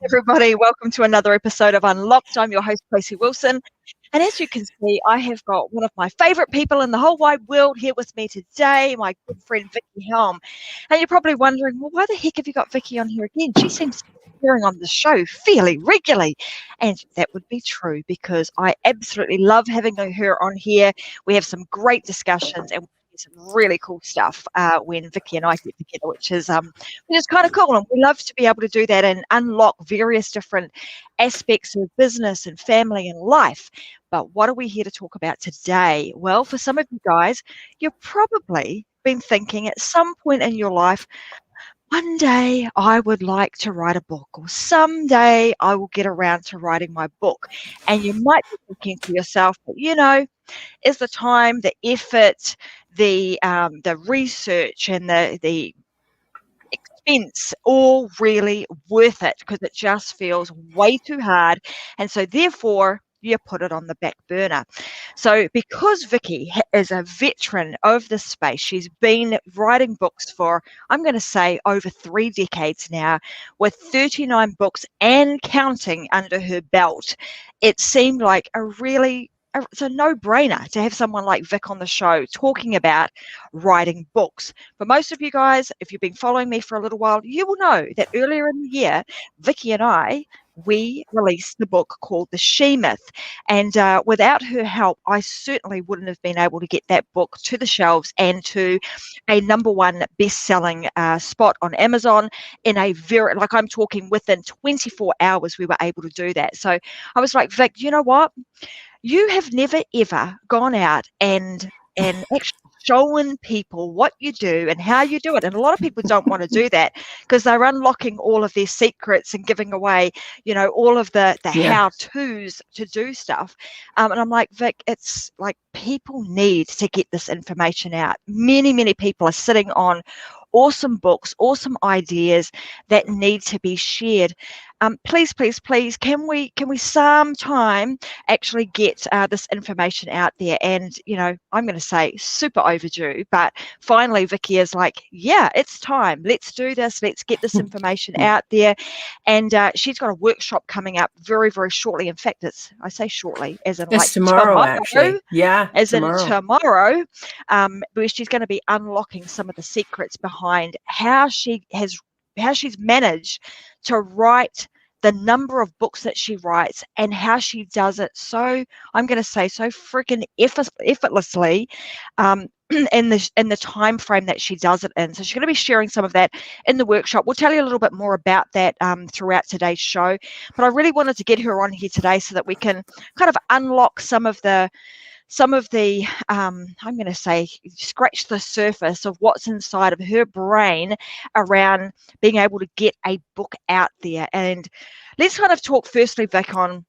everybody. Welcome to another episode of Unlocked. I'm your host, Tracy Wilson. And as you can see, I have got one of my favourite people in the whole wide world here with me today, my good friend, Vickie Helm. And you're probably wondering, well, why the heck have you got Vickie on here again? She seems to be appearing on the show fairly regularly. And that would be true because I absolutely love having her on here. We have some great discussions and some really cool stuff when Vickie and I get together, which is kind of cool. And we love to be able to do that and unlock various different aspects of business and family and life. But what are we here to talk about today? Well, for some of you guys, you've probably been thinking at some point in your life, one day I would like to write a book, or someday I will get around to writing my book. And you might be thinking to yourself, is the time, the effort, the research and the expense all really worth it? Because it just feels way too hard, and so therefore you put it on the back burner. So because Vickie is a veteran of this space, she's been writing books for, I'm going to say, over 3 decades now, with 39 books and counting under her belt. It seemed like it's a no-brainer to have someone like Vic on the show talking about writing books. For most of you guys, if you've been following me for a little while, you will know that earlier in the year, Vickie and we released the book called The She Myth. And without her help, I certainly wouldn't have been able to get that book to the shelves and to a #1 best-selling spot on Amazon in I'm talking within 24 hours, we were able to do that. So I was like, Vic, you know what? You have never, ever gone out and actually shown people what you do and how you do it. And a lot of people don't want to do that because they're unlocking all of their secrets and giving away, all of the how-tos to do stuff. And I'm like, Vic, it's like people need to get this information out. Many, many people are sitting on awesome books, awesome ideas that need to be shared. Please, can we sometime actually get this information out there? And I'm going to say super overdue, but finally Vickie is like, yeah, it's time. Let's do this. Let's get this information out there. And she's got a workshop coming up very, very shortly. In fact, I say shortly, as in it's tomorrow, actually. Yeah, as tomorrow. In tomorrow, where she's going to be unlocking some of the secrets behind how she's managed to write the number of books that she writes and how she does it so freaking effortlessly in the time frame that she does it in. So she's going to be sharing some of that in the workshop. We'll tell you a little bit more about that throughout today's show, but I really wanted to get her on here today so that we can kind of unlock some of the I'm going to say, scratch the surface of what's inside of her brain around being able to get a book out there. And let's kind of talk firstly, Vic, I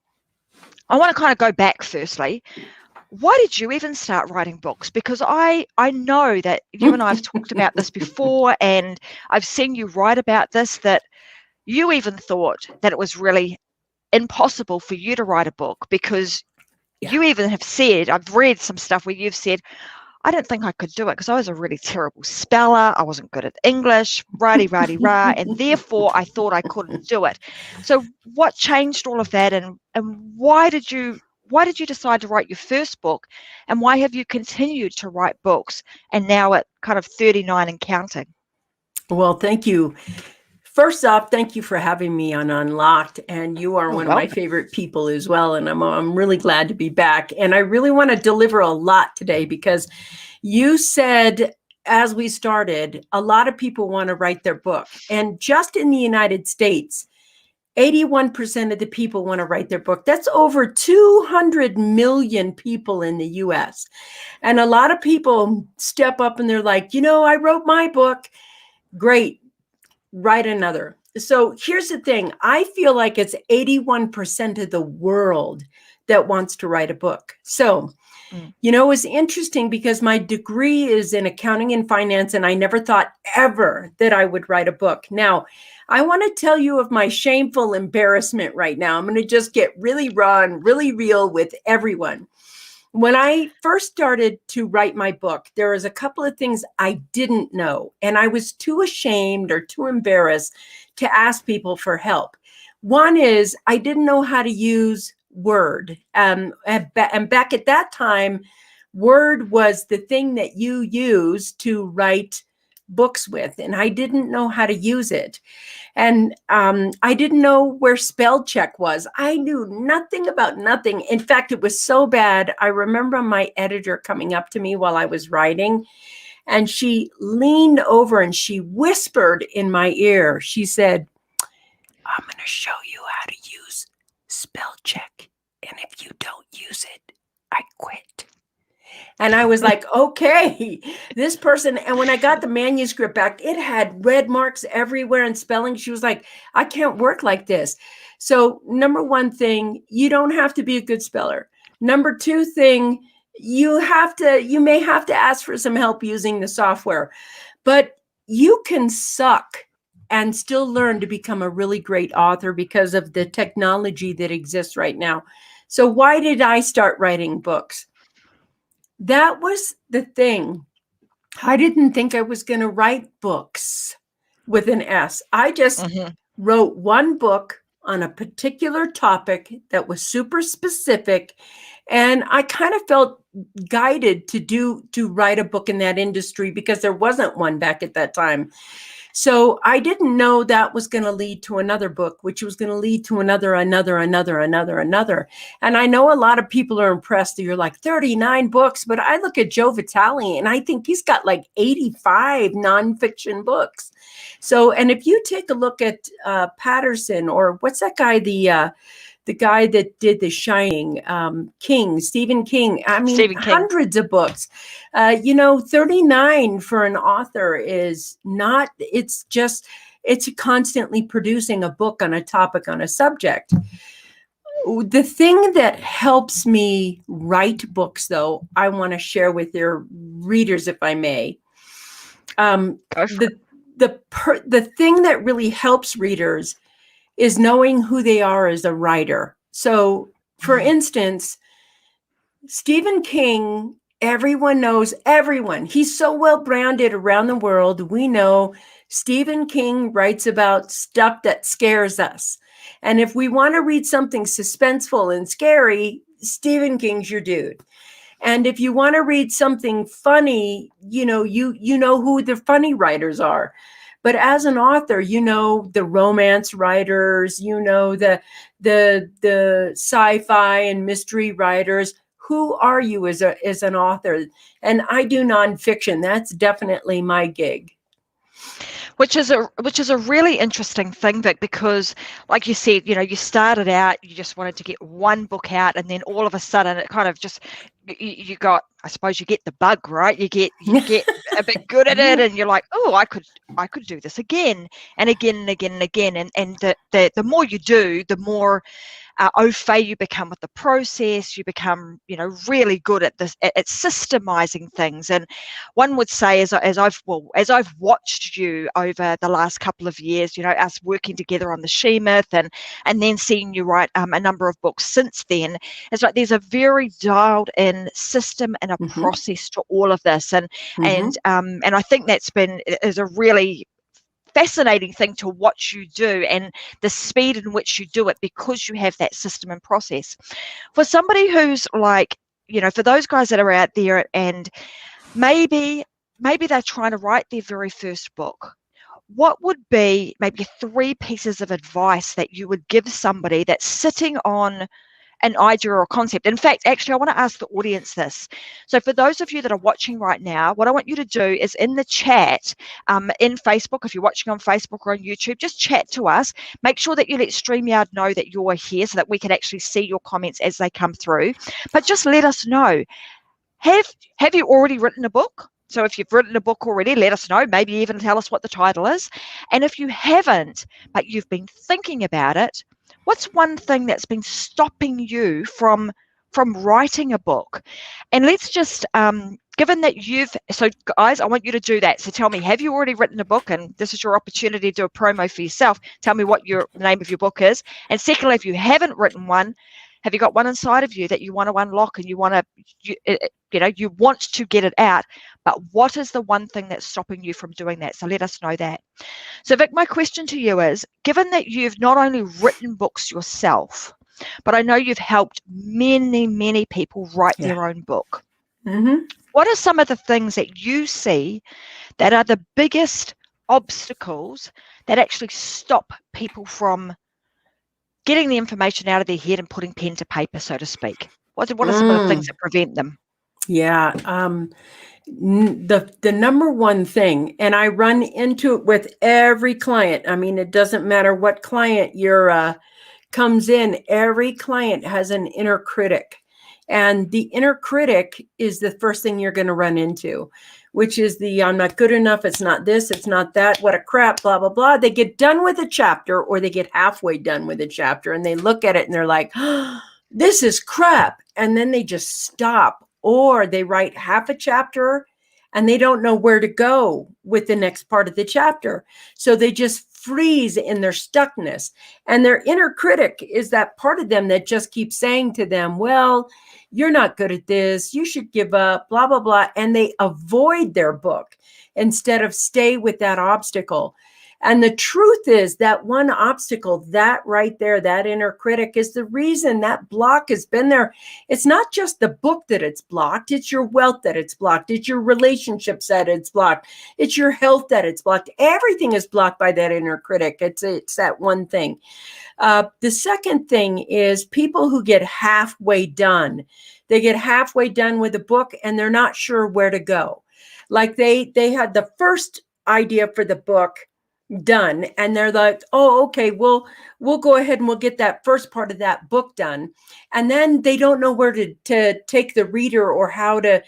want to kind of go back firstly. Why did you even start writing books? Because I know that you and I have talked about this before, and I've seen you write about this, that you even thought that it was really impossible for you to write a book because you even have said, I've read some stuff where you've said, I don't think I could do it because I was a really terrible speller. I wasn't good at English, rah, and therefore I thought I couldn't do it. So what changed all of that, and why did you decide to write your first book, and why have you continued to write books and now at kind of 39 and counting? Well, thank you. First off, thank you for having me on Unlocked, and you are one of my favorite people as well, and I'm really glad to be back. And I really want to deliver a lot today because you said, as we started, a lot of people want to write their book. And just in the United States, 81% of the people want to write their book. That's over 200 million people in the US. And a lot of people step up and they're like, I wrote my book. Great. Write another. So here's the thing. I feel like it's 81% of the world that wants to write a book. So, it's interesting because my degree is in accounting and finance, and I never thought ever that I would write a book. Now, I want to tell you of my shameful embarrassment right now. I'm going to just get really raw and really real with everyone. When I first started to write my book, there was a couple of things I didn't know, and I was too ashamed or too embarrassed to ask people for help. One is I didn't know how to use Word. And back at that time, Word was the thing that you use to write books with, and I didn't know how to use it. And I didn't know where spell check was. I knew nothing about nothing. In fact, it was so bad. I remember my editor coming up to me while I was writing, and she leaned over and she whispered in my ear. She said, "I'm going to show you how to use spell check. And if you don't use it, I quit." And I was like, okay, this person. And when I got the manuscript back, it had red marks everywhere and spelling. She was like, "I can't work like this." So number one thing, you don't have to be a good speller. Number two thing, you may have to ask for some help using the software, but you can suck and still learn to become a really great author because of the technology that exists right now. So why did I start writing books? That was the thing. I didn't think I was going to write books with an S. I just wrote one book on a particular topic that was super specific. And I kind of felt guided to write a book in that industry because there wasn't one back at that time. So I didn't know that was going to lead to another book, which was going to lead to another. And I know a lot of people are impressed that you're like 39 books, but I look at Joe Vitale and I think he's got like 85 nonfiction books. So, and if you take a look at Patterson, or what's that guy, the guy that did The Shining, Stephen King. I mean, hundreds of books. 39 for an author is not, it's constantly producing a book on a topic, on a subject. The thing that helps me write books, though, I want to share with your readers, if I may. The thing that really helps readers is knowing who they are as a writer. So, for instance, Stephen King, everyone knows everyone. He's so well branded around the world. We know Stephen King writes about stuff that scares us. And if we want to read something suspenseful and scary, Stephen King's your dude. And if you want to read something funny, you know who the funny writers are. But as an author, you know the romance writers, you know the sci-fi and mystery writers. Who are you as an author? And I do nonfiction. That's definitely my gig. Which is a really interesting thing, Vic, because like you said, you started out, you just wanted to get one book out, and then all of a sudden it kind of just, you got, I suppose you get the bug, right? You get a bit good at it, and you're like, oh, I could do this again and again and again and again. And the more you do, the more au fait you become with the process. You become, really good at this, at systemizing things. And one would say, as I've watched you over the last couple of years, us working together on the She-Myth, and then seeing you write a number of books since then, it's like there's a very dialed in system and a process to all of this. And I think is a really fascinating thing to watch you do, and the speed in which you do it, because you have that system and process. For somebody who's like, for those guys that are out there and maybe they're trying to write their very first book, what would be maybe 3 pieces of advice that you would give somebody that's sitting on an idea or a concept? In fact, actually, I want to ask the audience this. So for those of you that are watching right now, what I want you to do is in the chat, in Facebook, if you're watching on Facebook or on YouTube, just chat to us. Make sure that you let StreamYard know that you're here so that we can actually see your comments as they come through. But just let us know, have you already written a book? So if you've written a book already, let us know. Maybe even tell us what the title is. And if you haven't, but you've been thinking about it, what's one thing that's been stopping you from writing a book? And let's just, given that so guys, I want you to do that. So tell me, have you already written a book? And this is your opportunity to do a promo for yourself. Tell me what the name of your book is. And secondly, if you haven't written one, Have you got one inside of you that you want to unlock and you want to, you want to get it out? But what is the one thing that's stopping you from doing that? So let us know that. So Vic, my question to you is, given that you've not only written books yourself, but I know you've helped many, many people write their own book. What are some of the things that you see that are the biggest obstacles that actually stop people from getting the information out of their head and putting pen to paper, so to speak? What are some of the things that prevent them? Yeah. The number one thing, and I run into it with every client. I mean, it doesn't matter what client comes in, every client has an inner critic. And the inner critic is the first thing you're going to run into, which is I'm not good enough. It's not this, it's not that. What a crap, blah, blah, blah. They get done with a chapter, or they get halfway done with a chapter, and they look at it and they're like, oh, this is crap. And then they just stop, or they write half a chapter and they don't know where to go with the next part of the chapter. So they just freeze in their stuckness. And their inner critic is that part of them that just keeps saying to them, well, you're not good at this, you should give up, blah, blah, blah. And they avoid their book instead of stay with that obstacle. And the truth is that one obstacle, that right there, that inner critic, is the reason that block has been there. It's not just the book that it's blocked. It's your wealth that it's blocked. It's your relationships that it's blocked. It's your health that it's blocked. Everything is blocked by that inner critic. It's that one thing. The second thing is people who get halfway done. They get halfway done with a book and they're not sure where to go. Like they had the first idea for the book done, and they're like, oh, okay, we'll go ahead and we'll get that first part of that book done. And then they don't know where to take the reader or how to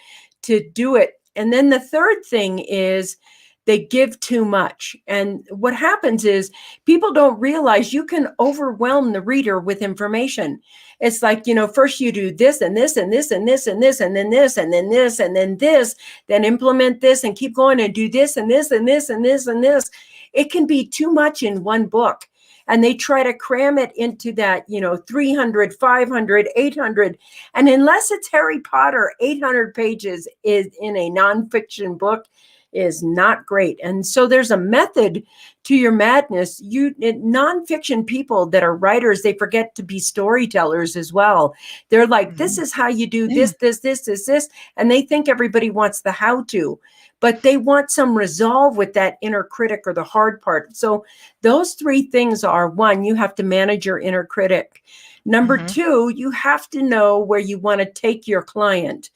do it. And then the third thing is they give too much. And what happens is people don't realize you can overwhelm the reader with information. It's like, first you do this and this and this and this and this, and then this and then this and then this, then implement this and keep going and do this and this and this and this and this. It can be too much in one book. And they try to cram it into that, 300, 500, 800. And unless it's Harry Potter, 800 pages is in a nonfiction book is not great. And so there's a method to your madness. Nonfiction people that are writers, they forget to be storytellers as well. They're like, this is how you do this, this. And they think everybody wants the how to. But they want some resolve with that inner critic or the hard part. So those three things are: one, you have to manage your inner critic. Number two, you have to know where you want to take your client.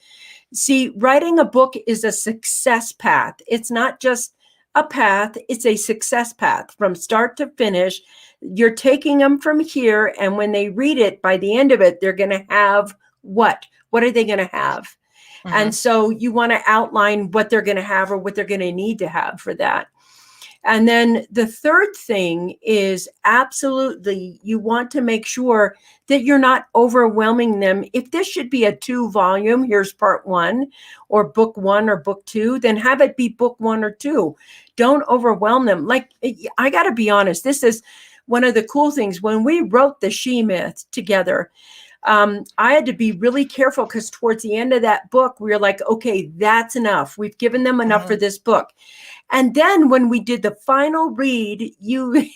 See, writing a book is a success path. It's not just a path, it's a success path from start to finish. You're taking them from here, and when they read it, by the end of it, they're going to have what? What are they going to have? And so you want to outline what they're going to have or what they're going to need to have for that. And then the third thing is absolutely, you want to make sure that you're not overwhelming them. If this should be a 2-volume, here's part 1, or book 1 or book 2, then have it be book 1 or 2. Don't overwhelm them. Like, I got to be honest, this is one of the cool things. When we wrote the She Myth together, I had to be really careful, because towards the end of that book, we were like, okay, that's enough. We've given them enough for this book. And then when we did the final read,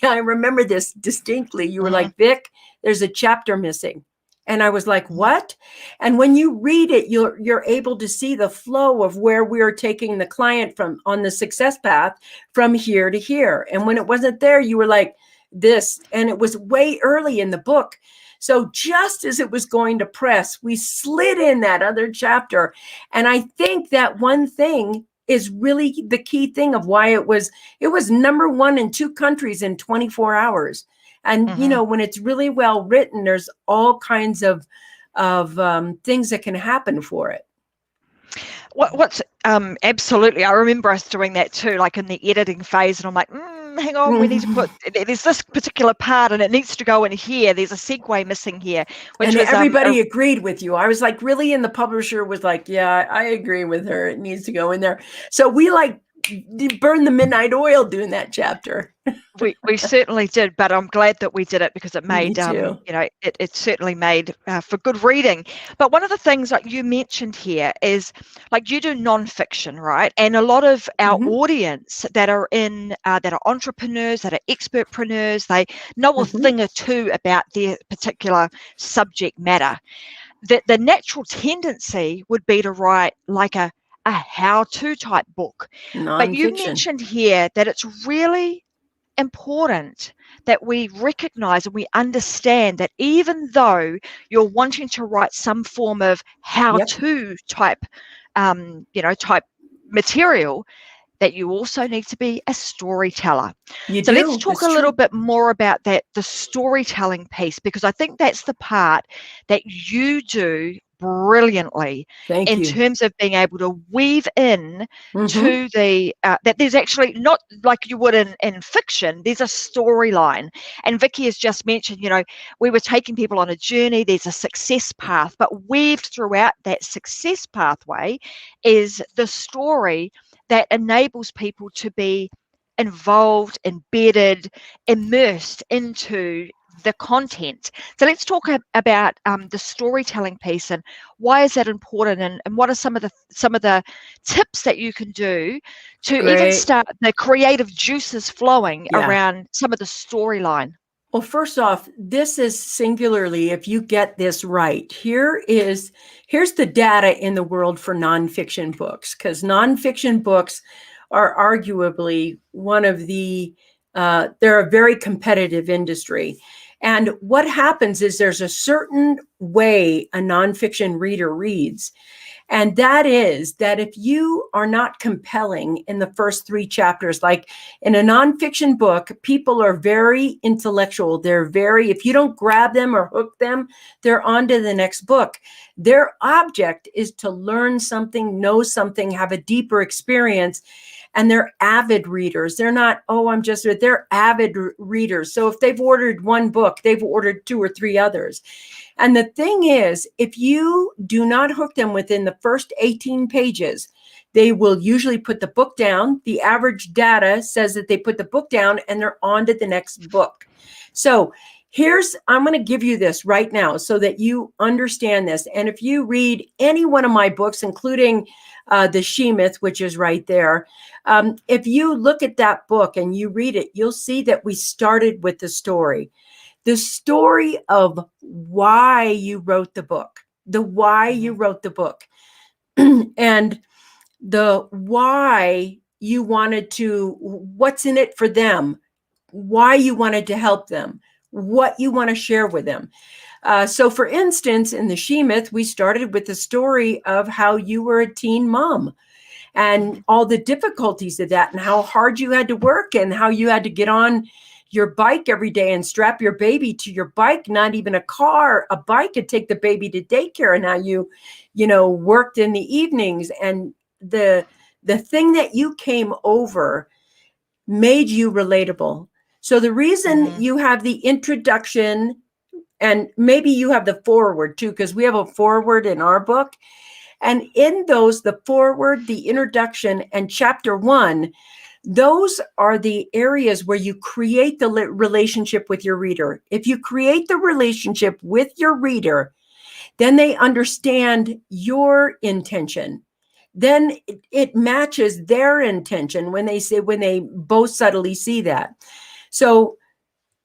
I remember this distinctly. You were like, Vic, there's a chapter missing. And I was like, what? And when you read it, you're able to see the flow of where we are taking the client from on the success path from here to here. And when it wasn't there, you were like, this. And it was way early in the book. So just as it was going to press, we slid in that other chapter. And I think that one thing is really the key thing of why it was number 1 in 2 countries in 24 hours. And, when it's really well written, there's all kinds of things that can happen for it. What's absolutely, I remember us doing that too, like in the editing phase, and I'm like, hang on, we need to there's this particular part and it needs to go in here. There's a segue missing here. And everybody agreed with you. I was like, really? And the publisher was like, yeah, I agree with her. It needs to go in there. So we burned the midnight oil doing that chapter. We certainly did, but I'm glad that we did it because it Me made too. it certainly made for good reading. But one of the things like you mentioned here is like you do nonfiction, right? And a lot of our audience that are that are entrepreneurs, that are expertpreneurs, they know a thing or two about their particular subject matter. The natural tendency would be to write like a how-to type book. But you Nonfiction. mentioned here that it's really important that we recognize and we understand that even though you're wanting to write some form of how-to type type material, that you also need to be a storyteller. So let's talk a little bit more about that, the storytelling piece, because I think that's the part that you do brilliantly in terms of being able to weave in to the that there's actually not like you would in fiction, there's a storyline. And Vickie has just mentioned, we were taking people on a journey, there's a success path, but weaved throughout that success pathway is the story that enables people to be involved, embedded, immersed into the content. So let's talk about the storytelling piece and why is that important, and what are some of the tips that you can do to even start the creative juices flowing around some of the storyline. Well, first off, this is singularly, if you get this right, here's the data in the world for nonfiction books, because nonfiction books are arguably one of they're a very competitive industry. And what happens is there's a certain way a nonfiction reader reads. And that is that if you are not compelling in the first 3 chapters, like in a nonfiction book, people are very intellectual. If you don't grab them or hook them, they're on to the next book. Their object is to learn something, know something, have a deeper experience. And they're avid readers. They're not, they're avid readers. So if they've ordered 1 book, they've ordered 2 or 3 others. And the thing is, if you do not hook them within the first 18 pages, they will usually put the book down. The average data says that they put the book down and they're on to the next book. So I'm going to give you this right now so that you understand this. And if you read any one of my books, including the She-Myth, which is right there, if you look at that book and you read it, you'll see that we started with the story of why you wrote the book, you wrote the book, and the why you wanted to, what's in it for them, why you wanted to help them, what you want to share with them. So for instance, in the She-Myth, we started with the story of how you were a teen mom and all the difficulties of that and how hard you had to work and how you had to get on your bike every day and strap your baby to your bike, not even a car, a bike could take the baby to daycare, and how you worked in the evenings. And the thing that you came over made you relatable. So the reason you have the introduction, and maybe you have the foreword too, because we have a foreword in our book. And in those, the foreword, the introduction, and chapter 1, those are the areas where you create the relationship with your reader. If you create the relationship with your reader, then they understand your intention. Then it matches their intention when they both subtly see that. So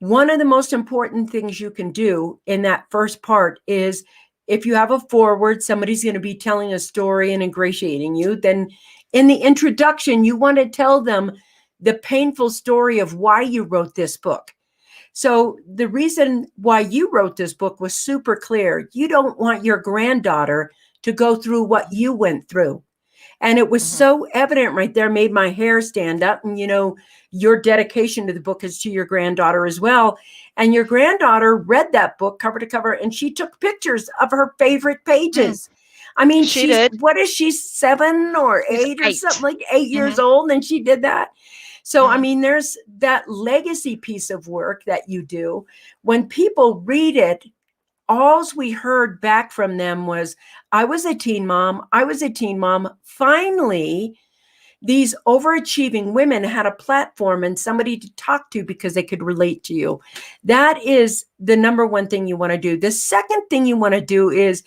one of the most important things you can do in that first part is, if you have a foreword, somebody's going to be telling a story and ingratiating you. Then in the introduction, you want to tell them the painful story of why you wrote this book. So the reason why you wrote this book was super clear. You don't want your granddaughter to go through what you went through. And it was so evident right there, made my hair stand up. And, your dedication to the book is to your granddaughter as well. And your granddaughter read that book cover to cover, and she took pictures of her favorite pages. I mean, she did. What is she, 7 or 8 or something, like 8 years old, and she did that. So, I mean, there's that legacy piece of work that you do. When people read it, all we heard back from them was, I was a teen mom. Finally, these overachieving women had a platform and somebody to talk to because they could relate to you. That is the number one thing you want to do. The second thing you want to do is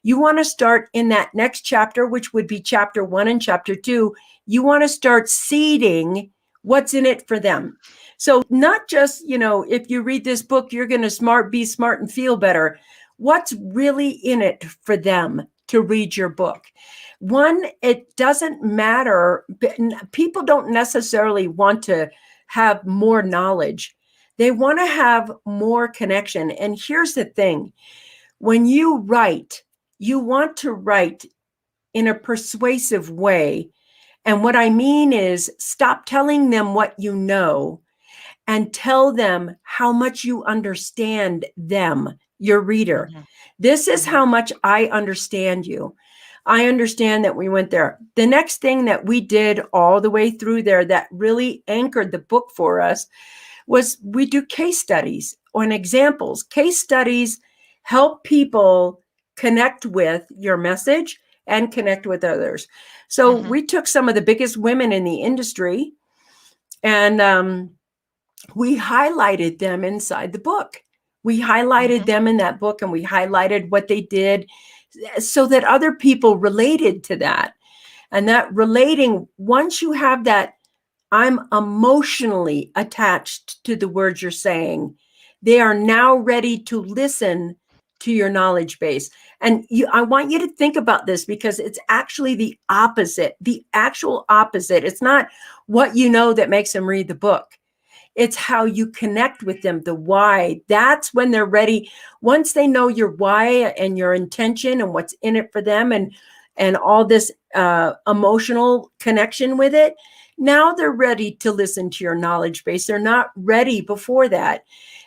you want to start in that next chapter, which would be chapter 1 and chapter 2. You want to start seeding what's in it for them. So not just, if you read this book, you're going to be smart and feel better. What's really in it for them to read your book? One, it doesn't matter. People don't necessarily want to have more knowledge. They want to have more connection. And here's the thing. When you write, you want to write in a persuasive way. And what I mean is stop telling them what you know and tell them how much you understand them, your reader. Mm-hmm. This is how much I understand you. I understand that we went there. The next thing that we did all the way through there that really anchored the book for us was we do case studies on examples. Case studies help people connect with your message and connect with others. So we took some of the biggest women in the industry and we highlighted them inside the book. We highlighted them in that book and we highlighted what they did so that other people related to that. And that relating, once you have that, I'm emotionally attached to the words you're saying, they are now ready to listen to your knowledge base. And I want you to think about this because it's actually the opposite, the actual opposite. It's not what you know that makes them read the book. It's how you connect with them, the why. That's when they're ready. Once they know your why and your intention and what's in it for them and all this emotional connection with it, now they're ready to listen to your knowledge base. They're not ready before that.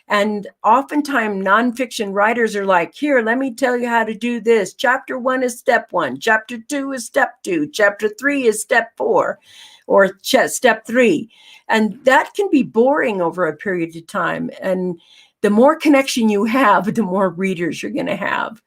And oftentimes nonfiction writers are like, here, let me tell you how to do this. Chapter 1 is step 1. Chapter 2 is step 2. Chapter 3 is step 4 or step 3. And that can be boring over a period of time. And the more connection you have, the more readers you're going to have.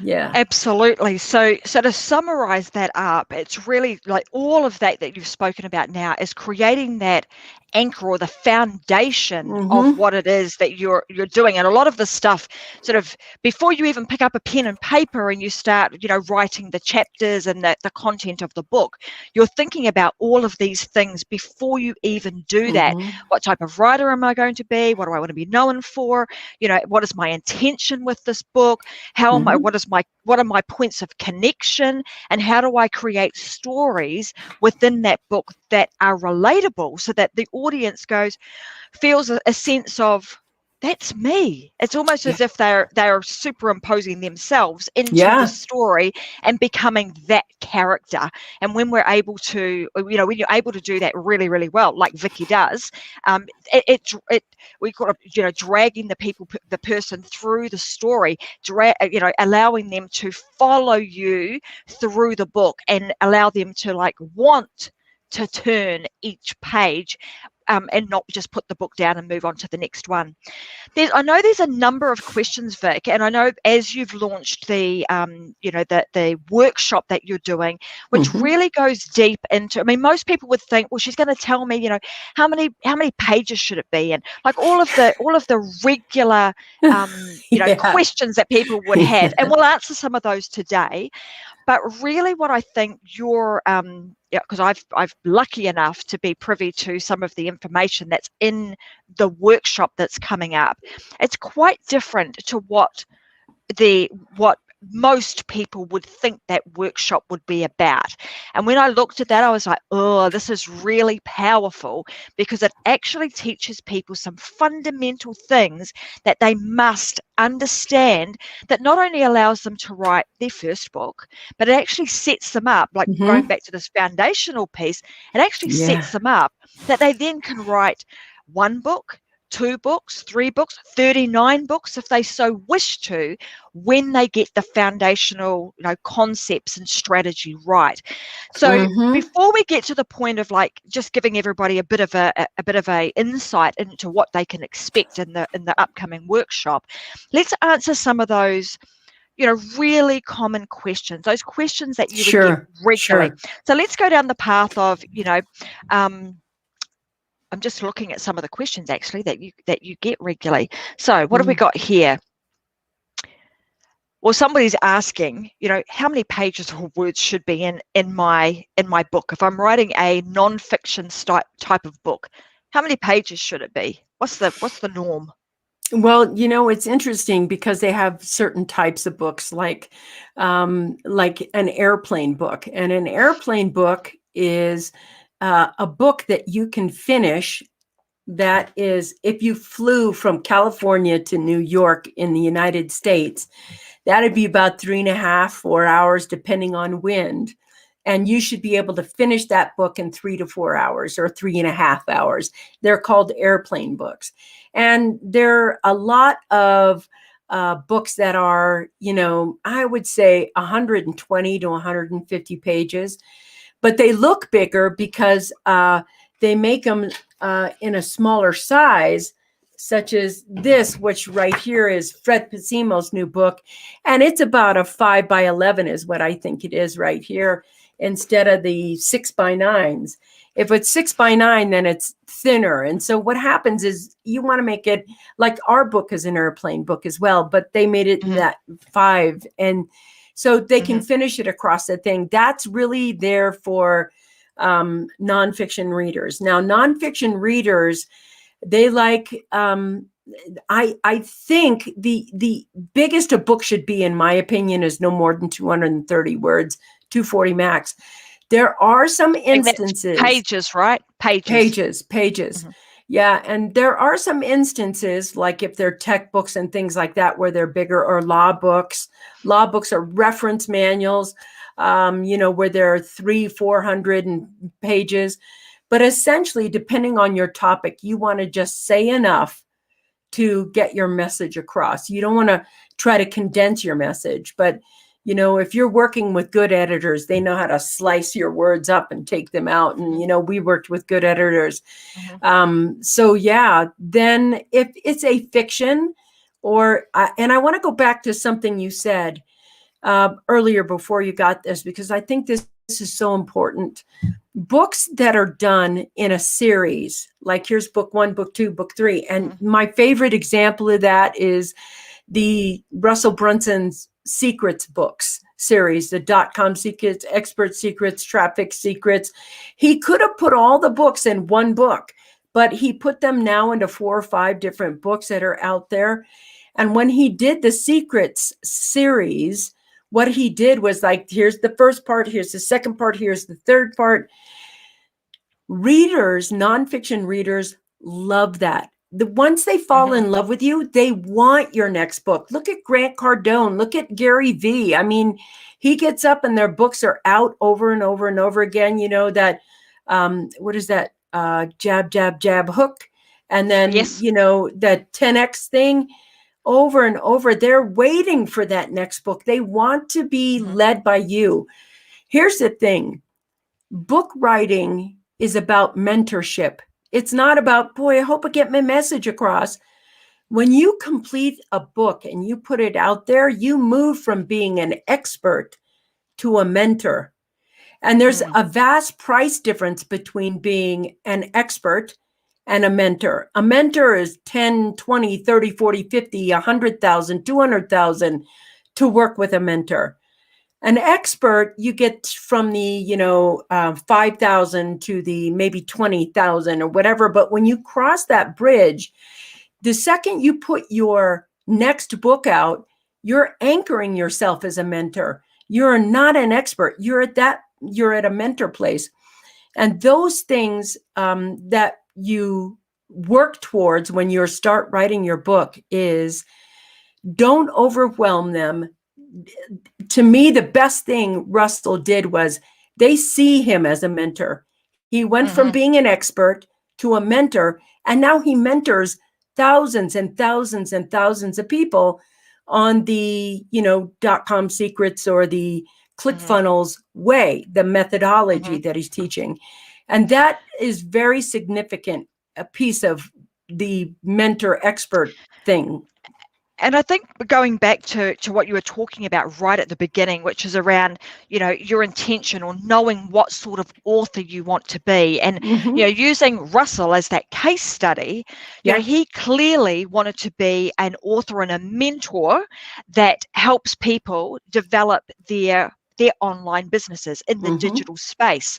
Yeah, absolutely. So to summarize that up, it's really like all of that you've spoken about now is creating that anchor or the foundation of what it is that you're doing. And a lot of the stuff sort of before you even pick up a pen and paper and you start, writing the chapters and the content of the book, you're thinking about all of these things before you even do that. What type of writer am I going to be? What do I want to be known for? What is my intention with this book? How am I, what are my points of connection? And how do I create stories within that book that are relatable so that the audience feels a sense of that's me. It's almost as if they're superimposing themselves into the story and becoming that character. And when we're able to, when you're able to do that really, really well, like Vickie does, we call it, dragging the person through the story, allowing them to follow you through the book and allow them to want to turn each page and not just put the book down and move on to the next one. I know there's a number of questions, Vic, and I know as you've launched the workshop that you're doing, which really goes deep into. I mean, most people would think, well, she's going to tell me, how many pages should it be, and like all of the regular, questions that people would have, and we'll answer some of those today. But really, what I think you're, because I've lucky enough to be privy to some of the information that's in the workshop that's coming up. It's quite different to what most people would think that workshop would be about. And when I looked at that, I was like, oh, this is really powerful because it actually teaches people some fundamental things that they must understand that not only allows them to write their first book, but it actually sets them up, like going back to this foundational piece, it actually sets them up that they then can write 1 book, 2 books, 3 books, 39 books if they so wish to, when they get the foundational concepts and strategy right. So before we get to the point of just giving everybody a bit of a insight into what they can expect in the upcoming workshop, let's answer some of those really common questions, those questions that you would get Sure, regularly. sure. So let's go down the path of, I'm just looking at some of the questions actually that you get regularly. So what have we got here? Well, somebody's asking, how many pages or words should be in my book? If I'm writing a non-fiction type of book, how many pages should it be? What's the norm? Well, it's interesting because they have certain types of books, like an airplane book, and an airplane book is a book that you can finish. That is, if you flew from California to New York in the United States, that'd be about 3.5, 4 hours, depending on wind. And you should be able to finish that book in 3 to 4 hours or 3.5 hours. They're called airplane books. And there are a lot of books that are, I would say 120 to 150 pages, but they look bigger because they make them in a smaller size, such as this, which right here is Fred Pacimo's new book. And it's about a 5x11 is what I think it is right here, instead of the 6x9s. If it's 6x9, then it's thinner. And so what happens is you want to make it like our book is an airplane book as well, but they made it in that 5. And so they can finish it across the thing. That's really there for nonfiction readers. Now, nonfiction readers, they like, I think the biggest a book should be, in my opinion, is no more than 230 words, 240 max. There are some instances. Pages, right? Pages. Yeah. And there are some instances, like if they're tech books and things like that, where they're bigger, or law books. Law books are reference manuals, where there are 300-400 pages. But essentially, depending on your topic, you want to just say enough to get your message across. You don't want to try to condense your message, but if you're working with good editors, they know how to slice your words up and take them out. And, we worked with good editors. So yeah, then if it's a fiction and I want to go back to something you said earlier before you got this, because I think this is so important. Books that are done in a series, like here's book 1, book 2, book 3. And my favorite example of that is the Russell Brunson's Secrets books series, the .com secrets, expert secrets, traffic secrets. He could have put all the books in one book, but he put them now into 4 or 5 different books that are out there. And when he did the Secrets series, what he did was like, here's the first part, here's the second part, here's the third part. Readers, nonfiction readers, love that. Once they fall in love with you, they want your next book. Look at Grant Cardone. Look at Gary Vee. I mean, he gets up and their books are out over and over and over again. That, what is that? Jab, jab, jab, hook. And then, that 10X thing over and over. They're waiting for that next book. They want to be led by you. Here's the thing. Book writing is about mentorship. It's not about, boy, I hope I get my message across. When you complete a book and you put it out there, you move from being an expert to a mentor. And there's a vast price difference between being an expert and a mentor. A mentor is 10, 20, 30, 40, 50, 100,000, 200,000 to work with a mentor. An expert, you get from the, 5,000 to the maybe 20,000 or whatever. But when you cross that bridge, the second you put your next book out, you're anchoring yourself as a mentor. You're not an expert. You're at a mentor place. And those things that you work towards when you start writing your book is don't overwhelm them. To me, the best thing Russell did was they see him as a mentor. He went from being an expert to a mentor, and now he mentors thousands and thousands and thousands of people on the, .com secrets or the ClickFunnels way, the methodology that he's teaching. And that is very significant, a piece of the mentor expert thing. And I think going back to what you were talking about right at the beginning, which is around, your intention or knowing what sort of author you want to be. And, using Russell as that case study, he clearly wanted to be an author and a mentor that helps people develop their online businesses in the digital space.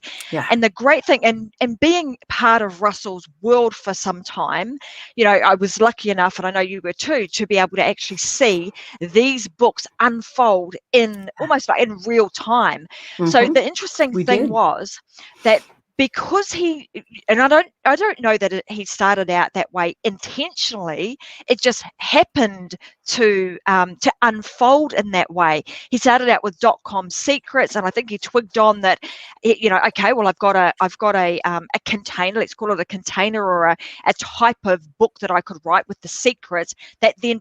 And the great thing, and being part of Russell's world for some time, I was lucky enough, and I know you were too, to be able to actually see these books unfold in almost like in real time. So the interesting thing was that because he, and I don't know that he started out that way intentionally. It just happened to unfold in that way. He started out with .com secrets, and I think he twigged on that. Okay, well, I've got a container. Let's call it a container or a type of book that I could write with the secrets. That then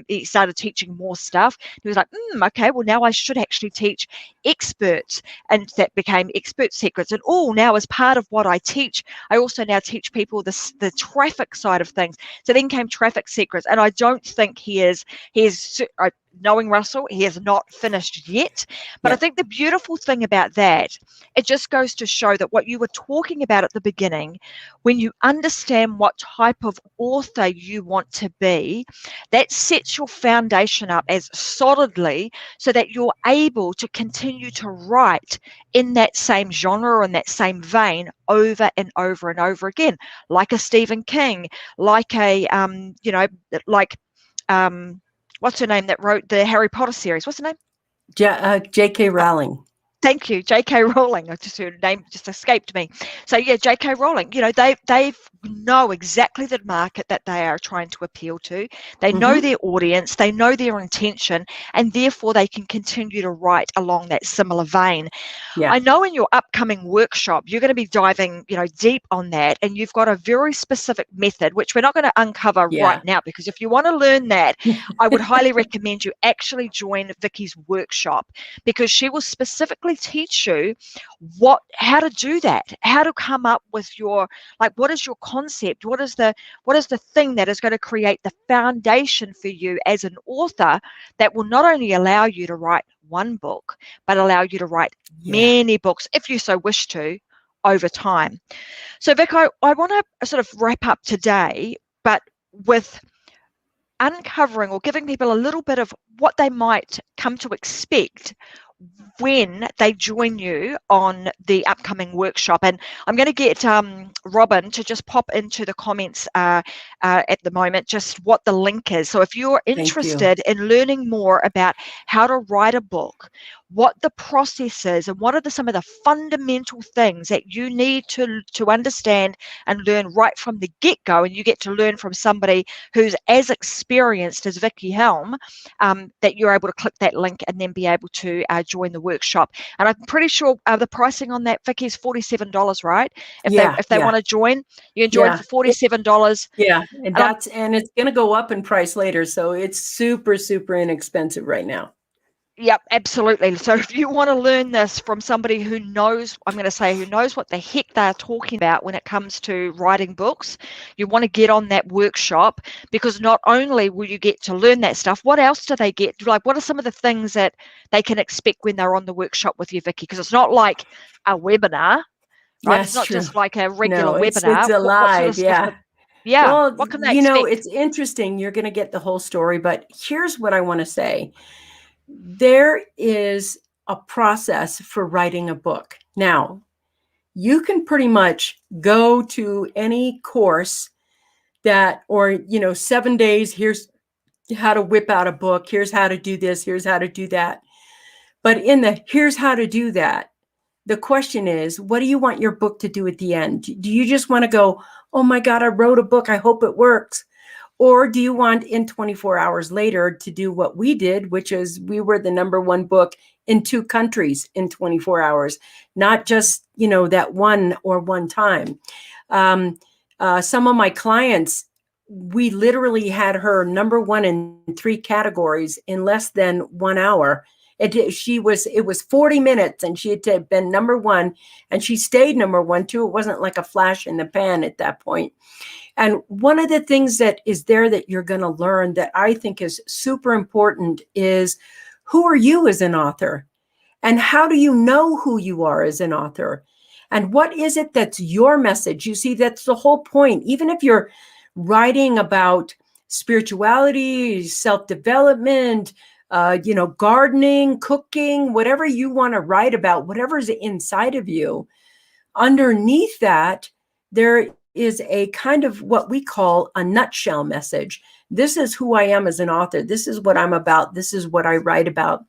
he started teaching more stuff. He was like, okay, well, now I should actually teach experts, and that became expert secrets. And now as part of what I teach, I also now teach people the traffic side of things. So then came traffic secrets, and I don't think he is knowing Russell, he is not finished yet. But I think the beautiful thing about that, it just goes to show that what you were talking about at the beginning, when you understand what type of author you want to be, that sets your foundation up as solidly so that you're able to continue to write in that same genre and that same vein over and over and over again, like a Stephen King, like a what's her name that wrote the Harry Potter series? What's her name? J.K. Rowling. Thank you, J.K. Rowling. Her name just escaped me. So yeah, J.K. Rowling. They know exactly the market that they are trying to appeal to. They know their audience. They know their intention, and therefore they can continue to write along that similar vein. Yeah. I know in your upcoming workshop you're going to be diving, deep on that, and you've got a very specific method which we're not going to uncover right now, because if you want to learn that, I would highly recommend you actually join Vickie's workshop, because she will specifically teach you how to do that, how to come up with what is your concept, what is the thing that is going to create the foundation for you as an author that will not only allow you to write one book, but allow you to write many books, if you so wish to, over time. So Vic, I want to sort of wrap up today, but with uncovering or giving people a little bit of what they might come to expect when they join you on the upcoming workshop. And I'm going to get Robin to just pop into the comments at the moment just what the link is. So if you're interested in learning more about how to write a book, what the process is, and what are some of the fundamental things that you need to understand and learn right from the get-go, and you get to learn from somebody who's as experienced as Vickie Helm, that you're able to click that link and then be able to join the workshop. And I'm pretty sure the pricing on that, Vickie, is $47, right? If they want to join, you can join for $47. Yeah, and it's going to go up in price later, so it's super, super inexpensive right now. Yep, absolutely. So if you want to learn this from somebody who knows, who knows what the heck they're talking about when it comes to writing books, you want to get on that workshop, because not only will you get to learn that stuff, what else do they get? Like, what are some of the things that they can expect when they're on the workshop with you, Vickie? Because it's not like a webinar, right? It's not just like a regular webinar. It's alive, yeah. Well, what can they expect? It's interesting. You're going to get the whole story, but here's what I want to say. There is a process for writing a book. Now, you can pretty much go to any course or 7 days, here's how to whip out a book, here's how to do this, here's how to do that. But in the here's how to do that, the question is, what do you want your book to do at the end? Do you just want to go, oh my God, I wrote a book, I hope it works? Or do you want in 24 hours later to do what we did, which is we were the #1 book in 2 countries in 24 hours, not just, that one time. Some of my clients, we literally had her #1 in 3 categories in less than 1 hour. It was 40 minutes and she had been #1 and she stayed #1 too. It wasn't like a flash in the pan at that point. And one of the things that is there that you're going to learn that I think is super important is, who are you as an author? And how do you know who you are as an author? And what is it that's your message? You see, that's the whole point. Even if you're writing about spirituality, self-development, gardening, cooking, whatever you want to write about, whatever's inside of you, underneath that, there is a kind of what we call a nutshell message. This is who I am as an author. This is what I'm about. This is what I write about.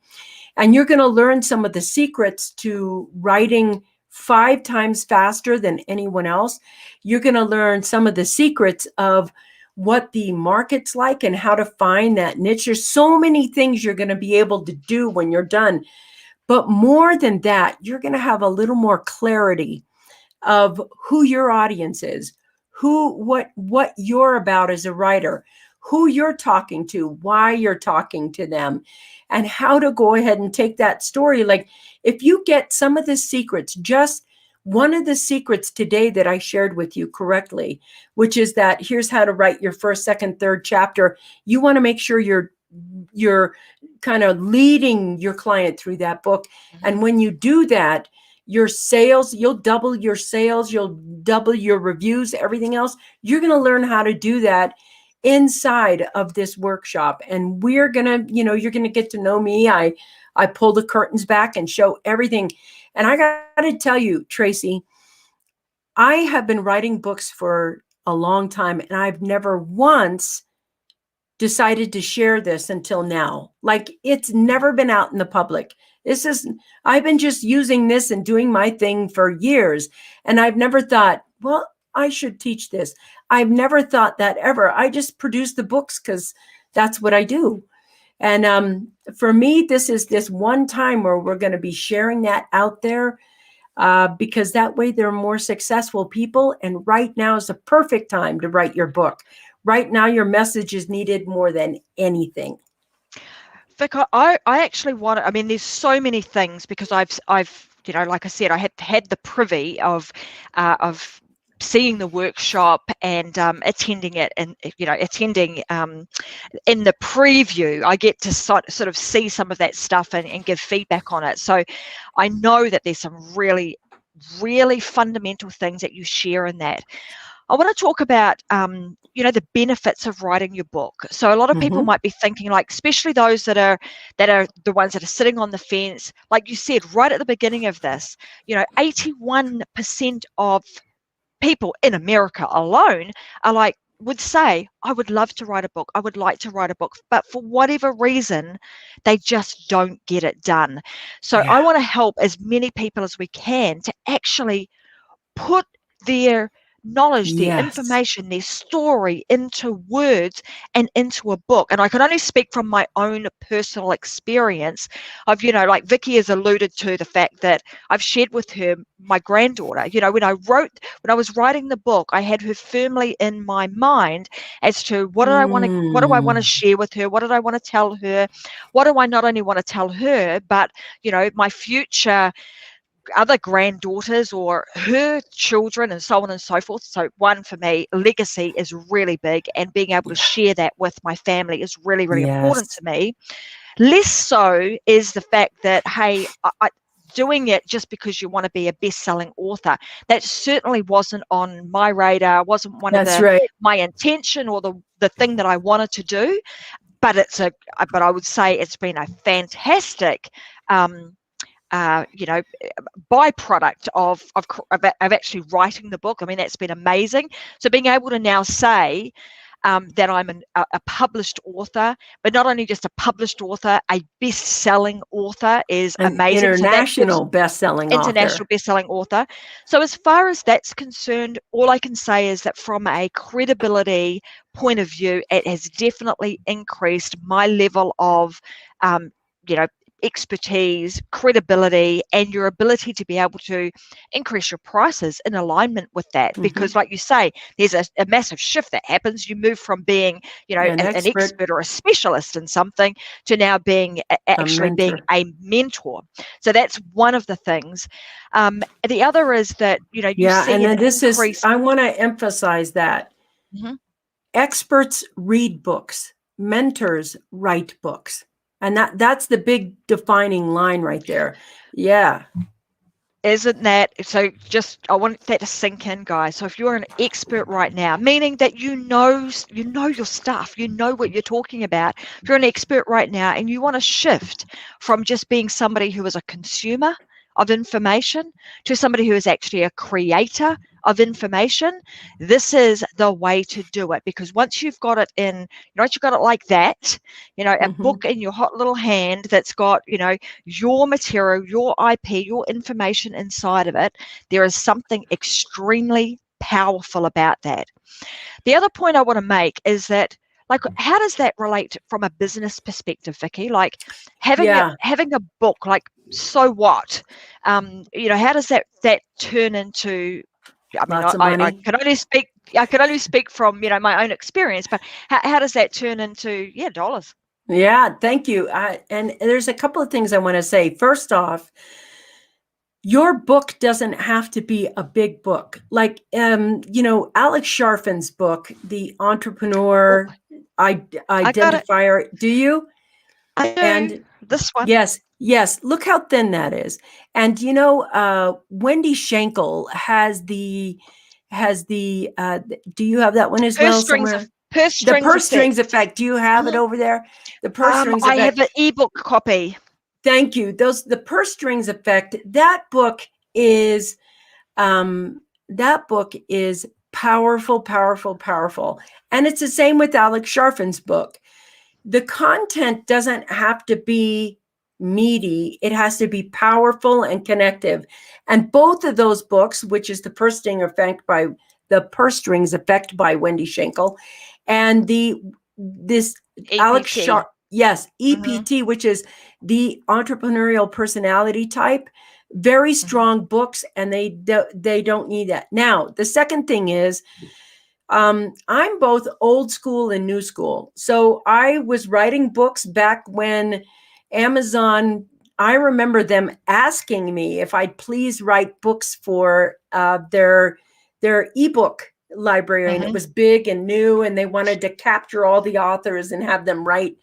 And you're going to learn some of the secrets to writing 5 times faster than anyone else. You're going to learn some of the secrets of what the market's like and how to find that niche. There's so many things you're going to be able to do when you're done. But more than that, you're going to have a little more clarity of who your audience is, what you're about as a writer, who you're talking to, why you're talking to them, and how to go ahead and take that story. Like, if you get some of the secrets, just one of the secrets today that I shared with you correctly, which is that here's how to write your first, second, third chapter. You want to make sure you're kind of leading your client through that book. Mm-hmm. And when you do that, your sales, you'll double your sales, you'll double your reviews, everything else. You're going to learn how to do that inside of this workshop. And we're going to, you're going to get to know me. I pull the curtains back and show everything. And I got to tell you, Tracy, I have been writing books for a long time, and I've never once decided to share this until now. Like, it's never been out in the public. I've been just using this and doing my thing for years. And I've never thought, well, I should teach this. I've never thought that ever. I just produce the books because that's what I do. And for me, this is this one time where we're going to be sharing that out there because that way there are more successful people. And right now is the perfect time to write your book. Right now, your message is needed more than anything. Vic, I actually want to, there's so many things, because I've like I said, I had the privy of seeing the workshop and attending it, and attending in the preview. I get to sort of see some of that stuff and give feedback on it. So I know that there's some really, really fundamental things that you share in that. I want to talk about, the benefits of writing your book. So a lot of people might be thinking, like, especially those that are the ones that are sitting on the fence, like you said, right at the beginning of this, 81% of people in America alone are would say, I would love to write a book. I would like to write a book, but for whatever reason, they just don't get it done. So I want to help as many people as we can to actually put their knowledge, their information, their story into words and into a book. And I can only speak from my own personal experience of, like Vickie has alluded to the fact that I've shared with her my granddaughter. When I was writing the book, I had her firmly in my mind as to what do I want to share with her? What did I want to tell her? What do I not only want to tell her, but, my future other granddaughters or her children, and so on and so forth. So one, for me, legacy is really big, and being able to share that with my family is really, really important to me. Less so is the fact that, hey, I doing it just because you want to be a best-selling author. That certainly wasn't on my radar, wasn't one of my intention or the thing that I wanted to do. But but I would say it's been a fantastic byproduct of actually writing the book. That's been amazing. So being able to now say that I'm a published author, but not only just a published author, a best-selling author is amazing. International best-selling author. So as far as that's concerned, all I can say is that from a credibility point of view, it has definitely increased my level of expertise, credibility, and your ability to be able to increase your prices in alignment with that. Because like you say, there's a massive shift that happens. You move from being, an expert or a specialist in something to now being being a mentor. So that's one of the things. The other is that, I want to emphasize that Mhm. Experts read books, mentors write books. And that's the big defining line right there. Yeah. Isn't that so? Just I want that to sink in, guys. So if you're an expert right now, meaning that you know your stuff, you know what you're talking about. If you're an expert right now and you want to shift from just being somebody who is a consumer of information to somebody who is actually a creator of information, this is the way to do it. Because once you've got it in, once you've got it like that, a book in your hot little hand that's got, your material, your IP, your information inside of it, there is something extremely powerful about that. The other point I want to make is that, like, how does that relate from a business perspective, Vickie? Like having a book, like, so what? How does that turn into? I mean, Lots of I money. can only speak. I can only speak from my own experience, but how does that turn into dollars? Yeah, thank you. And there's a couple of things I want to say. First off, your book doesn't have to be a big book. Like, Alex Sharfin's book, The Entrepreneur Identifier. Do you? I do. And This one. yes. Look how thin that is. And Wendy Schenkel has the. Do you have that one as well somewhere? The purse strings effect. Do you have it over there? The purse strings effect. I have an ebook copy. Thank you. The purse strings effect. That book is powerful, powerful, powerful. And it's the same with Alex Sharfin's book. The content doesn't have to be meaty. It has to be powerful and connective. And both of those books, which is the purse strings effect by Wendy Schenkel, and this EPT. Alex Sharp, yes, EPT, which is the entrepreneurial personality type. Very strong books, and they don't need that. Now, the second thing is, I'm both old school and new school. So I was writing books back when Amazon, I remember them asking me if I'd please write books for their ebook library. And it was big and new, and they wanted to capture all the authors and have them write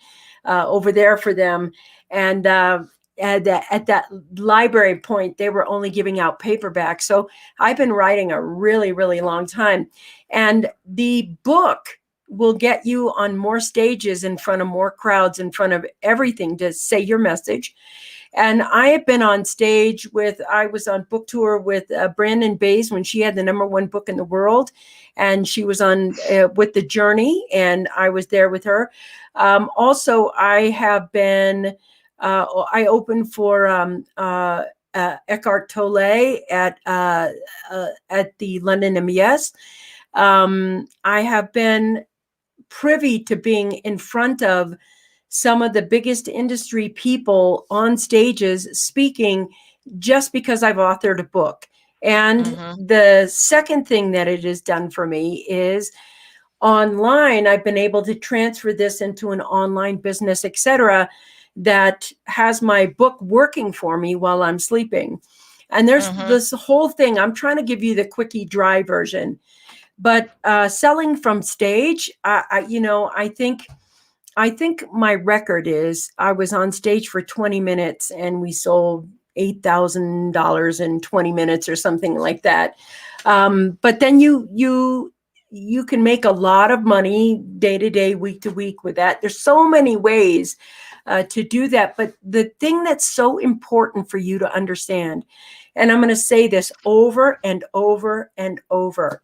over there for them. And at that library point, they were only giving out paperbacks. So I've been writing a really, really long time. And the book will get you on more stages, in front of more crowds, in front of everything, to say your message. And I have been on stage I was on book tour with Brandon Bays when she had the #1 book in the world. And she was on with The Journey, and I was there with her. Also, I have been, I opened for Eckhart Tolle at the London MES. I have been privy to being in front of some of the biggest industry people on stages speaking, just because I've authored a book. And the second thing that it has done for me is, online, I've been able to transfer this into an online business, etc., that has my book working for me while I'm sleeping. And there's this whole thing. I'm trying to give you the quickie dry version. But selling from stage, I think my record is, I was on stage for 20 minutes and we sold $8,000 in 20 minutes or something like that. But then you can make a lot of money day to day, week to week with that. There's so many ways to do that. But the thing that's so important for you to understand, and I'm going to say this over and over and over: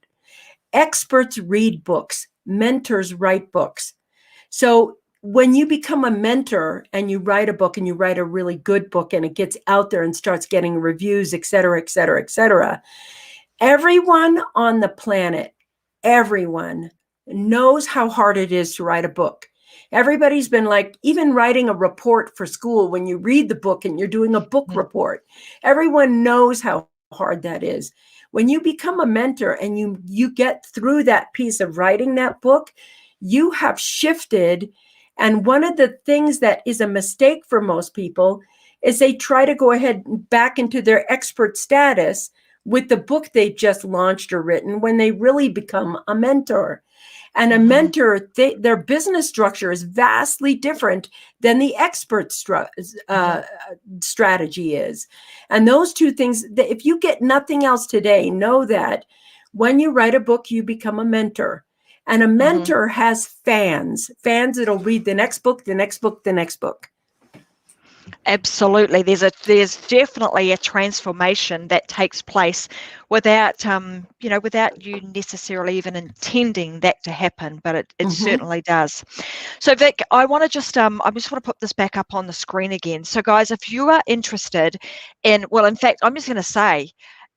experts read books, mentors write books. So when you become a mentor and you write a book, and you write a really good book, and it gets out there and starts getting reviews, et cetera, et cetera, et cetera, everyone on the planet, everyone knows how hard it is to write a book. Everybody's been like, even writing a report for school, when you read the book and you're doing a book report, everyone knows how hard that is. When you become a mentor and you get through that piece of writing that book, you have shifted. And one of the things that is a mistake for most people is they try to go ahead back into their expert status with the book they just launched or written, when they really become a mentor. And a mentor, their business structure is vastly different than the expert strategy is. And those two things, if you get nothing else today, know that when you write a book, you become a mentor. And a mentor has fans that'll read the next book, the next book, the next book. Absolutely. There's definitely a transformation that takes place without you necessarily even intending that to happen, but it certainly does. So Vic, I just want to put this back up on the screen again. So guys, if you are interested in, well, in fact, I'm just going to say,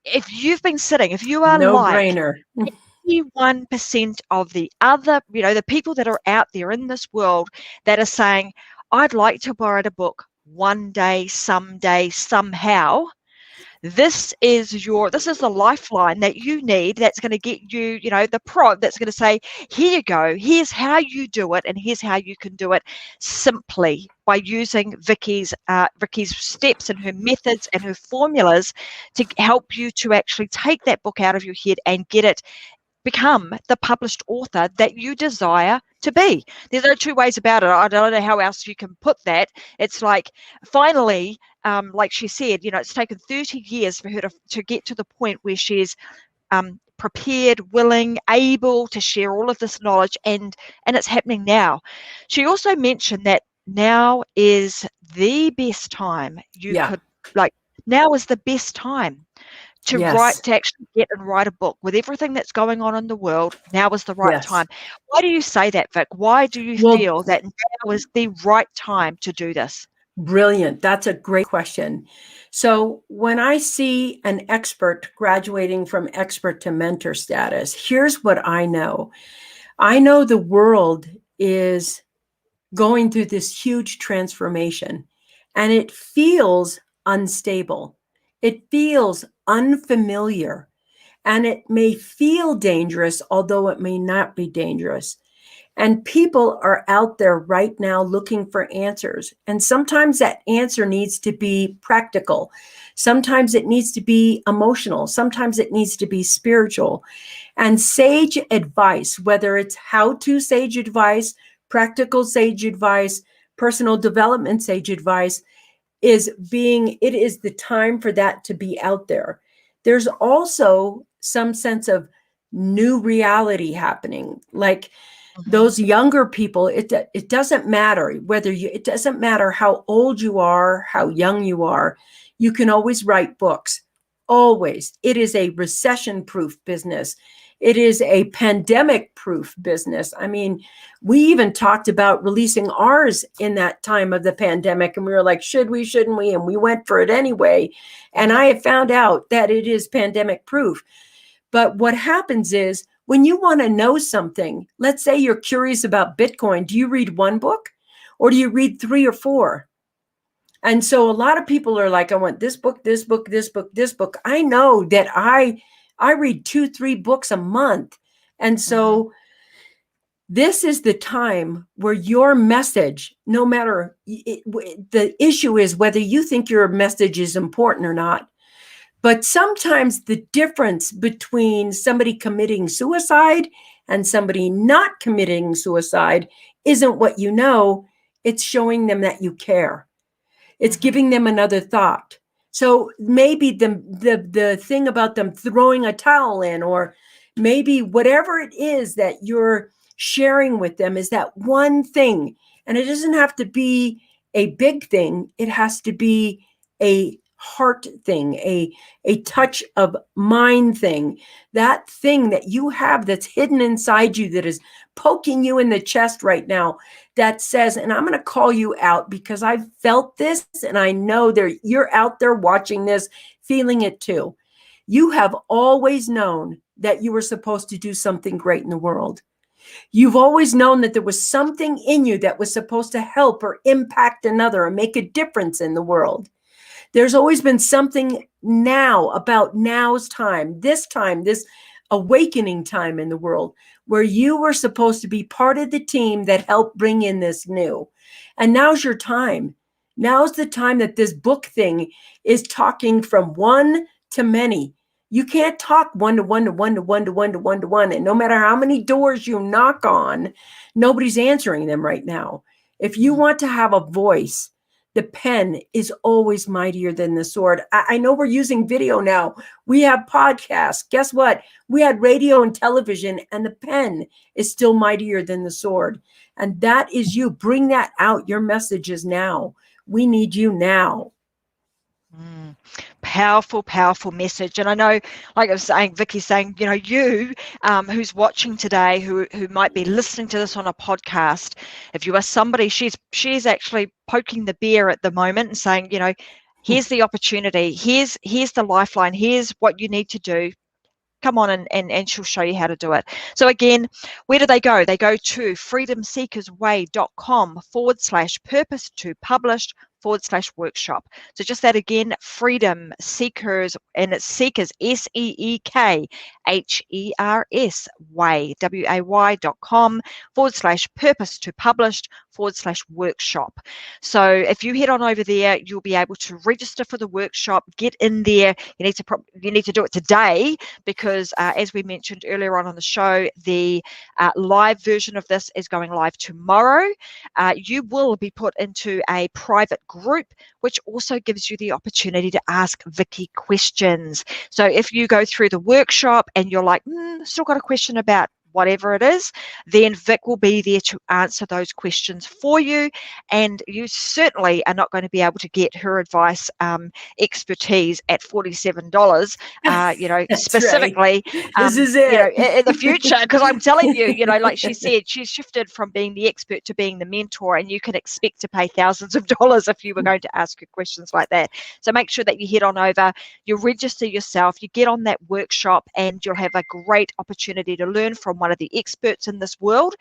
if you are no like brainer. 81% of the other, the people that are out there in this world that are saying, I'd like to write a book one day, someday, somehow. This is the lifeline that you need, that's going to get you, the prod that's going to say, here you go, here's how you do it, and here's how you can do it simply by using Vickie's steps and her methods and her formulas to help you to actually take that book out of your head and become the published author that you desire to be. There's no two ways about it. I don't know how else you can put that. It's like, finally, like she said, it's taken 30 years for her to get to the point where she's prepared, willing, able to share all of this knowledge, and it's happening now. She also mentioned that now is the best time now is the best time to actually get and write a book. With everything that's going on in the world, now is the right time. Why do you say that, Vic? Why do you feel that now is the right time to do this? Brilliant. That's a great question. So when I see an expert graduating from expert to mentor status, here's what I know. I know the world is going through this huge transformation, and it feels unstable. It feels unfamiliar, and it may feel dangerous, although it may not be dangerous. And people are out there right now looking for answers. And sometimes that answer needs to be practical. Sometimes it needs to be emotional. Sometimes it needs to be spiritual. And sage advice, whether it's how-to sage advice, practical sage advice, personal development sage advice, it is the time for that to be out there. There's also some sense of new reality happening. Like those younger people, it doesn't matter it doesn't matter how old you are, how young you are. You can always write books. Always. It is a recession-proof business. It is a pandemic-proof business. I mean, we even talked about releasing ours in that time of the pandemic, and we were like, should we, shouldn't we? And we went for it anyway. And I have found out that it is pandemic-proof. But what happens is, when you want to know something, let's say you're curious about Bitcoin, do you read one book or do you read 3 or 4? And so a lot of people are like, I want this book, this book, this book, this book. I know that I read 2-3 books a month. And so this is the time where your message, no matter the issue is whether you think your message is important or not. But sometimes the difference between somebody committing suicide and somebody not committing suicide isn't what you know. It's showing them that you care. It's giving them another thought. So maybe the thing about them throwing a towel in, or maybe whatever it is that you're sharing with them, is that one thing. And it doesn't have to be a big thing. It has to be a heart thing, a touch of mind thing, that thing that you have that's hidden inside you, that is poking you in the chest right now, that says, and I'm going to call you out because I've felt this, and I know you're out there watching this, feeling it too. You have always known that you were supposed to do something great in the world. You've always known that there was something in you that was supposed to help or impact another or make a difference in the world. There's always been something now about now's time, this awakening time in the world, where you were supposed to be part of the team that helped bring in this new. And now's your time. Now's the time that this book thing is talking from one to many. You can't talk one-to-one to one-to-one to one-to-one to one. And no matter how many doors you knock on, nobody's answering them right now. If you want to have a voice, the pen is always mightier than the sword. I know we're using video now. We have podcasts. Guess what? We had radio and television, and the pen is still mightier than the sword. And that is you. Bring that out. Your message is now. We need you now. Powerful, powerful message. And I know, like I was saying, Vickie's saying, you know, you who's watching today, who might be listening to this on a podcast, if you are somebody, she's actually poking the bear at the moment and saying, you know, here's the opportunity, here's the lifeline, here's what you need to do. Come on, and she'll show you how to do it. So again, where do they go? They go to freedomseekersway.com/purpose to published /workshop. So just that again, Freedom Seekers, and it's Seekers, SEEKHERS way, WAY.com/purpose to published /workshop. So if you head on over there, you'll be able to register for the workshop, get in there. You need to do it today, because as we mentioned earlier on the show, the live version of this is going live tomorrow. You will be put into a private group, which also gives you the opportunity to ask Vickie questions. So if you go through the workshop and you're like, still got a question about whatever it is, then Vic will be there to answer those questions for you. And you certainly are not going to be able to get her advice, expertise at $47, specifically, right. This is it. In the future, because I'm telling you, like she said, she's shifted from being the expert to being the mentor, and you can expect to pay thousands of dollars if you were going to ask her questions like that. So make sure that you head on over, you register yourself, you get on that workshop, and you'll have a great opportunity to learn from one of the experts in this world,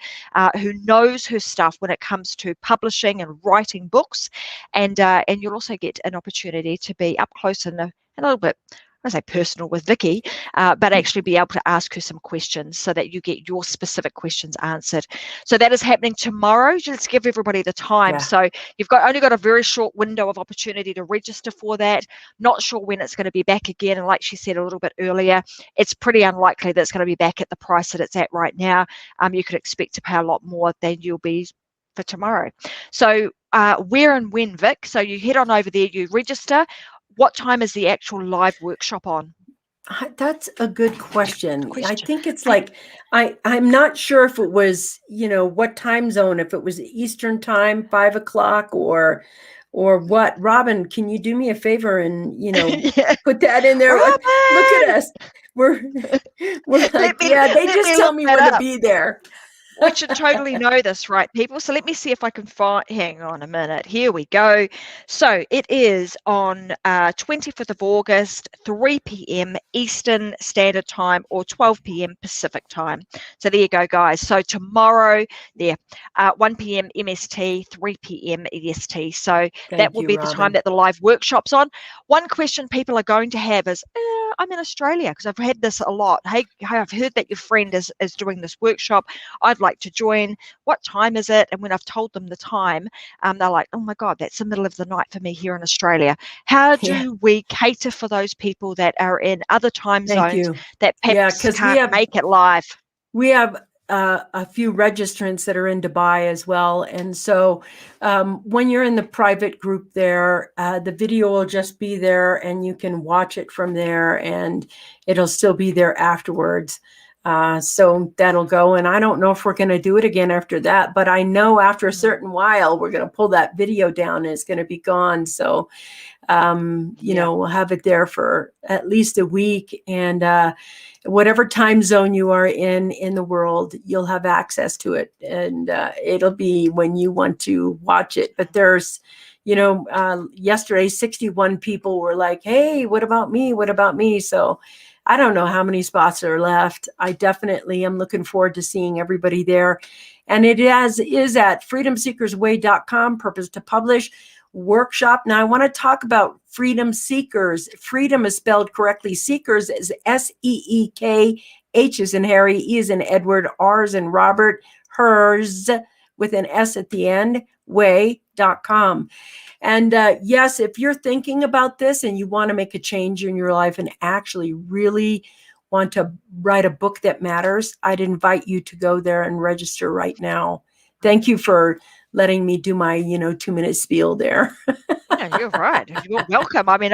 who knows her stuff when it comes to publishing and writing books, and you'll also get an opportunity to be up close and a little bit, I say personal with Vickie, but actually be able to ask her some questions so that you get your specific questions answered. So that is happening tomorrow. Let's give everybody the time. Yeah. So you've only got a very short window of opportunity to register for that. Not sure when it's going to be back again. And like she said a little bit earlier, it's pretty unlikely that it's going to be back at the price that it's at right now. You could expect to pay a lot more than you'll be for tomorrow. So where and when, Vic? So you head on over there, you register. What time is the actual live workshop on? That's a good question. I think it's like, I'm not sure if it was, what time zone, if it was Eastern time, 5 o'clock or what. Robin, can you do me a favor and, yeah. Put that in there? Robin! Look at us. We're like, they just tell me when to be there. We should totally know this, right, people? So let me see if I can hang on a minute. Here we go. So it is on 25th of August, 3 p.m. Eastern Standard Time or 12 p.m. Pacific Time. So there you go, guys. So tomorrow, 1 p.m. MST, 3 p.m. EST. So that will be the time that the live workshop's on. One question people are going to have is, I'm in Australia, because I've had this a lot. Hey, I've heard that your friend is doing this workshop. I'd like to join. What time is it? And when I've told them the time, they're like, oh my God, that's the middle of the night for me here in Australia. How do we cater for those people that are in other time zones that perhaps can't make it live? We have a few registrants that are in Dubai as well. And so when you're in the private group there, the video will just be there and you can watch it from there, and it'll still be there afterwards. So that'll go. And I don't know if we're going to do it again after that, but I know after a certain while, we're going to pull that video down and it's going to be gone. So, we'll have it there for at least a week, and whatever time zone you are in the world, you'll have access to it, and it'll be when you want to watch it. But there's, yesterday, 61 people were like, hey, what about me? What about me? So I don't know how many spots are left. I definitely am looking forward to seeing everybody there. And it is at freedomseekersway.com, purpose to publish workshop. Now I want to talk about Freedom Seekers. Freedom is spelled correctly. Seekers is SEEK. H is in Harry, E is in Edward, R is in Robert, hers with an S at the end. way.com. And yes, if you're thinking about this and you want to make a change in your life and actually really want to write a book that matters, I'd invite you to go there and register right now. Thank you for letting me do my, 2-minute spiel there. Yeah, you're right. You're welcome. I mean,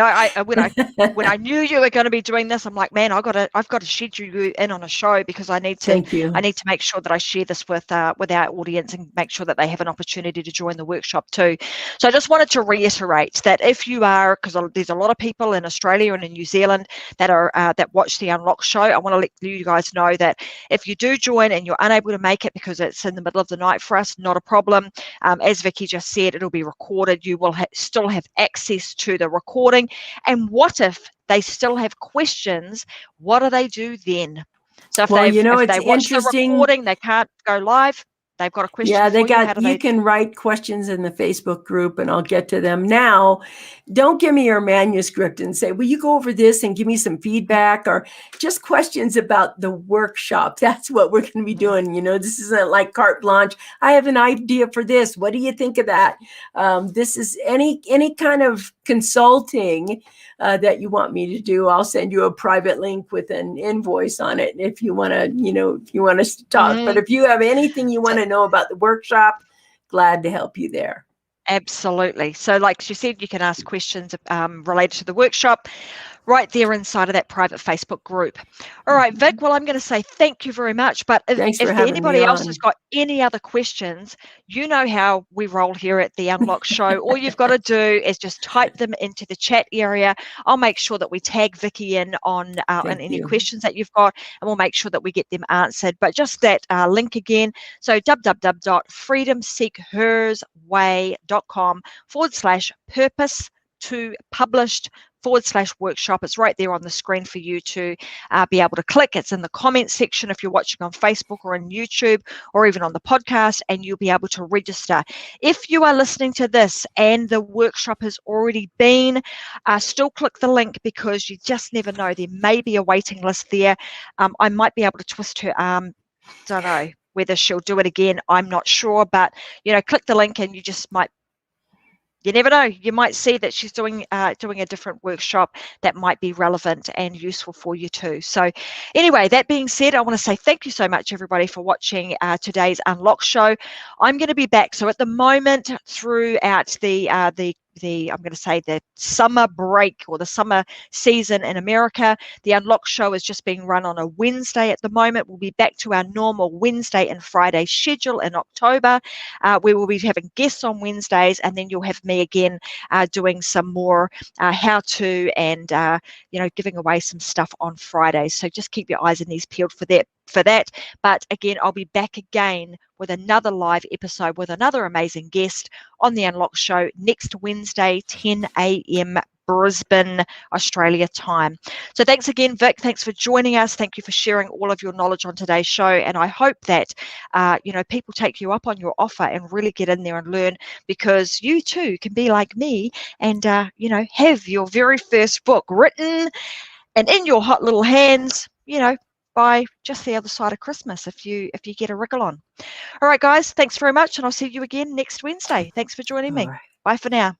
when I knew you were going to be doing this, I'm like, man, I've got to schedule you in on a show because I need to. Thank you. I need to make sure that I share this with our audience and make sure that they have an opportunity to join the workshop too. So I just wanted to reiterate that if you are, because there's a lot of people in Australia and in New Zealand that are that watch the Unlock show, I want to let you guys know that if you do join and you're unable to make it because it's in the middle of the night for us, not a problem. As Vickie just said, it'll be recorded. You will still have access to the recording. And what if they still have questions? What do they do then? So if they watch the recording, they can't go live. They've got a question. Yeah, you can write questions in the Facebook group and I'll get to them. Now, don't give me your manuscript and say, will you go over this and give me some feedback, or just questions about the workshop. That's what we're going to be doing. This isn't like carte blanche. I have an idea for this. What do you think of that? This is any kind of consulting that you want me to do. I'll send you a private link with an invoice on it if you want to, if you want us to talk. But if you have anything you want to know about the workshop, glad to help you there. Absolutely. So like she said, you can ask questions related to the workshop right there inside of that private Facebook group. All right, Vic, well, I'm going to say thank you very much. But if anybody else has got any other questions, you know how we roll here at the Unlock Show. All you've got to do is just type them into the chat area. I'll make sure that we tag Vickie in on any questions that you've got, and we'll make sure that we get them answered. But just that link again. So www.freedomseekersway.com/purpose to published /workshop. It's right there on the screen for you to be able to click. It's in the comments section if you're watching on Facebook or on YouTube or even on the podcast, and you'll be able to register. If you are listening to this and the workshop has already been, still click the link because you just never know. There may be a waiting list there. I might be able to twist her arm. Don't know whether she'll do it again. I'm not sure, but click the link and you just might. You never know. You might see that she's doing a different workshop that might be relevant and useful for you too. So anyway, that being said, I want to say thank you so much, everybody, for watching today's Unlock Show. I'm going to be back. So at the moment, throughout the I'm going to say the summer break or the summer season in America, the Unlock Show is just being run on a Wednesday at the moment. We'll be back to our normal Wednesday and Friday schedule in October. We will be having guests on Wednesdays, and then you'll have me again doing some more how-to and giving away some stuff on Fridays. So just keep your eyes and ears peeled for that. But again, I'll be back again with another live episode with another amazing guest on the Unlock Show next Wednesday, 10 a.m. Brisbane, Australia time. So thanks again, Vic. Thanks for joining us. Thank you for sharing all of your knowledge on today's show. And I hope that, people take you up on your offer and really get in there and learn, because you too can be like me and, have your very first book written and in your hot little hands, by just the other side of Christmas if you get a wriggle on. All right, guys, thanks very much, and I'll see you again next Wednesday. Thanks for joining me. Bye for now.